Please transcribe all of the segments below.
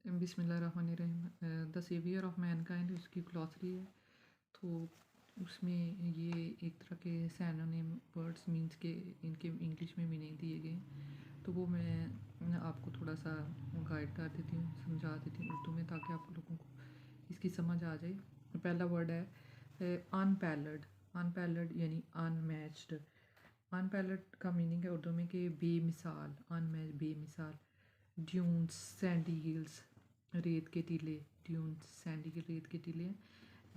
बिस्मिल्लाहिर्रहमानिर्रहीम। The saviour of Mankind उसकी glossary है। तो उसमें ये एक तरह के सैनोनिम वर्ड्स मीन्स के इनके इंग्लिश में मीनिंग दिए गए हैं। तो वो मैं आपको थोड़ा सा गाइड कर देती हूँ, समझा देती हूँ उर्दू में, ताकि आप लोगों को इसकी समझ आ जाए। पहला वर्ड है अनपैलड। अनपैलड यानी अनमैच्ड। अनपैलड का मीनिंग है उर्दू में कि बेमिसाल, अनमैच बेमिसाल। ड्यून्स, सैंडी हिल्स, रेत के टीले। ड्यून्स, सैंडी हिल, रेत के टीले।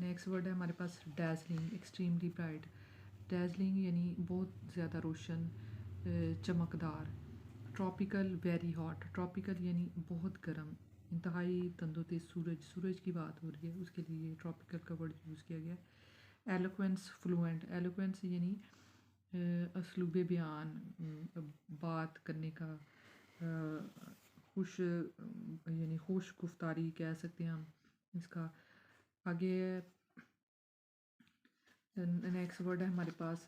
नेक्स्ट वर्ड है हमारे पास डैजलिंग, एक्सट्रीमली ब्राइट। डैजलिंग यानी बहुत ज़्यादा रोशन, चमकदार। Tropical, very hot. ट्रॉपिकल यानी बहुत गर्म, इंतहाई तंदुरुस्त सूरज। सूरज की बात हो रही है, उसके लिए ट्रॉपिकल का वर्ड यूज़ किया गया है। Eloquence, fluent. एलोक्वेंस यानी असलूब बयान, बात करने का, खुश यानी खुश गुफ्तारी कह सकते हैं हम इसका। आगे नेक्स्ट वर्ड है हमारे पास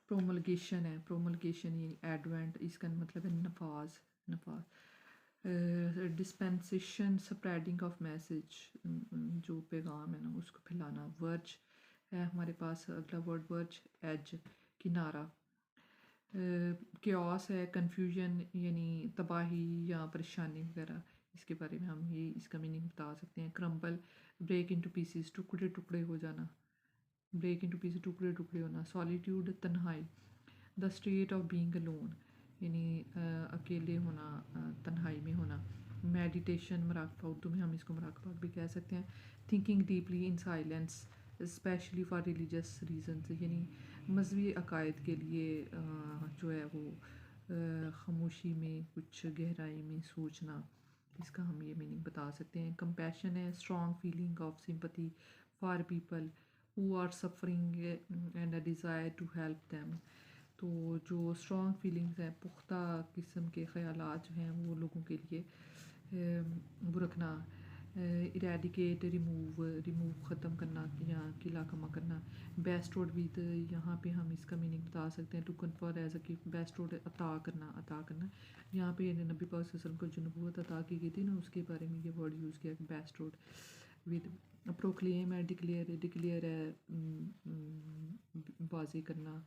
प्रोमलगेशन है। प्रोमलगेशन यानी एडवेंट, इसका मतलब है नफाज, नफाज। डिस्पेंसेशन, स्प्रेडिंग ऑफ मैसेज, जो पैगाम है ना उसको फैलाना। वर्ज है हमारे पास अगला वर्ड, वर्ज एज, किनारा। क्योस है कंफ्यूजन यानी तबाही या परेशानी वगैरह, इसके बारे में हम ये इसका मीनिंग बता सकते हैं। क्रम्बल, ब्रेक इनटू पीसेस, टुकड़े टुकड़े हो जाना। ब्रेक इनटू पीसेस, टुकड़े टुकड़े होना। सॉलिट्यूड, तन्हाई। The state of being alone यानी अकेले होना, तन्हाई में होना। मेडिटेशन, मराकबा, उर्दू में हम इसको मराकबा भी कह सकते हैं। Thinking deeply in silence, specially for religious reasons, यानी मजहबी अकायद के लिए जो है वो खामोशी में कुछ गहराई में सोचना, इसका हम ये मीनिंग बता सकते हैं। कंपैशन है strong feeling of sympathy for people who are suffering and a desire to help them. तो जो स्ट्रॉन्ग फीलिंग्स हैं, पुख्ता किस्म के ख़यालात जो हैं वो लोगों के लिए वो रखना। इरेडिकेट, रिमूव ख़त्म करना या किला कमा करना। बेस्टोड विद, यहाँ पे हम इसका मीनिंग बता सकते हैं to confer as a gift. Bestowed अता करना, अता करना। यहाँ पे नबी पाक सल्लल्लाहु अलैहि वसल्लम को जो नबूवत अता की गई थी ना, उसके बारे में ये वर्ड यूज़ किया कि बेस्टोड विद। प्रोक्लेम है, डिक्लेयर है, डिक्लेयर है बाजी करना,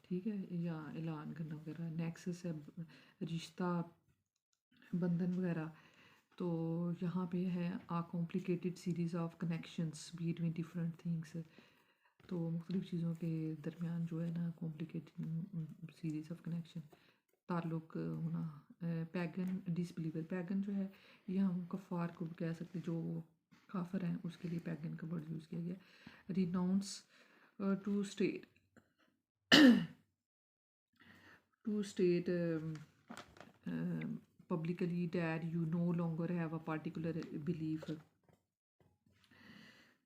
ठीक है, या ऐलान करना वगैरह। नेक्सस है रिश्ता, बंधन वगैरह। तो यहाँ पे है a complicated series of connections between different things. तो मुख्तलिफ़ चीज़ों के दरमियान जो है ना कॉम्प्लिकेटेड सीरीज़ ऑफ कनेक्शन, ताल्लुक़ होना। Pagan, disbeliever. पैगन जो है ये हम कफ़ार को कह सकते, जो काफिर हैं उसके लिए पैगन का वर्ड यूज़ किया गया। Renounce, to state, to state publicly that you no longer have a particular belief।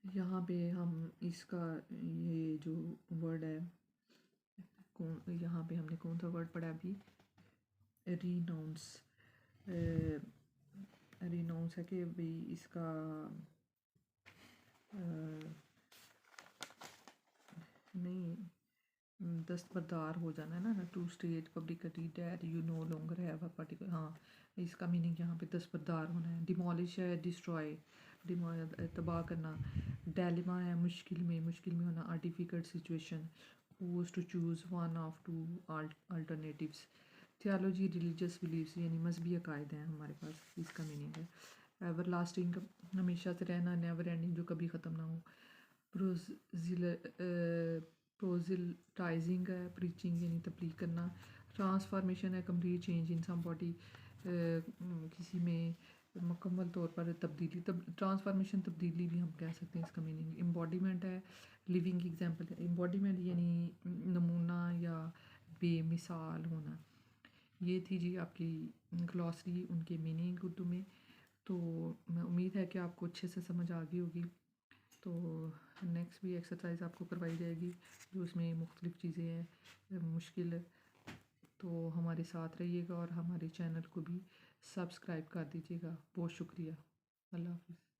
यहाँ पे हम इसका ये जो वर्ड है, यहाँ पे हमने कौन सा वर्ड पढ़ा अभी, रिनाउंस। रिनाउंस है कि भाई इसका नहीं, दस्तबरदार हो जाना है ना। To state publicly that you no longer have a particular, हाँ इसका मीनिंग यहाँ पे दस्तबरदार होना है। डिमोलिश है डिस्ट्रॉय, तबाह करना। डेलिमा है मुश्किल में होना। A difficult situation, force to choose one of two alternatives. Theology, religious beliefs यानी मजहबी अकायद हैं हमारे पास, इसका मीनिंग है। एवर लास्टिंग, हमेशा से रहना। नेवर एंडिंग, जो कभी ख़त्म ना हो। प्रोजिलटाइजिंग है प्रीचिंग यानी तबलीग करना। ट्रांसफॉर्मेशन है कंप्लीट चेंज इन समबॉडी, किसी में मुकम्मल तौर पर तब्दीली। ट्रांसफॉर्मेशन तब्दीली भी हम कह सकते हैं, इसका मीनिंग। एम्बॉडीमेंट है लिविंग एग्जांपल है। एम्बॉडीमेंट यानी नमूना या बेमिसाल होना। ये थी जी आपकी ग्लॉसरी, उनके मीनिंग उर्दू में। तो मैं उम्मीद है कि आपको अच्छे से समझ आ गई होगी। तो नेक्स्ट भी एक्सरसाइज आपको करवाई जाएगी जो उसमें मुख्तलिफ़ चीज़ें हैं मुश्किल। तो हमारे साथ रहिएगा और हमारे चैनल को भी सब्सक्राइब कर दीजिएगा। बहुत शुक्रिया। अल्लाह हाफ़िज़।